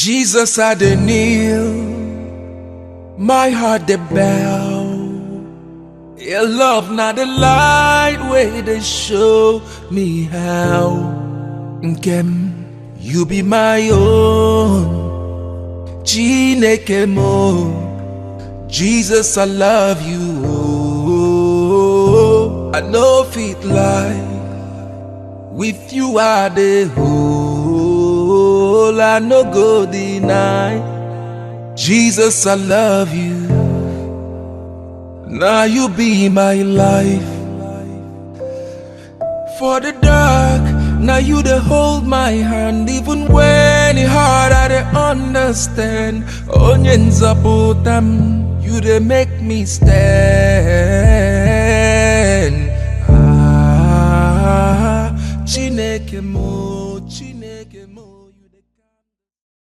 Jesus I dey kneel, my heart dey bow. Your love not the light way they show me how. Nkem, you be my own. Chineke mo, Jesus I love you. Oh, I know fit lie. With you I dey whole, I no go deny. Jesus I love you. Now you be my life. For the dark, now you dey hold my hand. Even when it hard, I dey understand. Onye nzaputam, you dey make me stand. Chineke mo.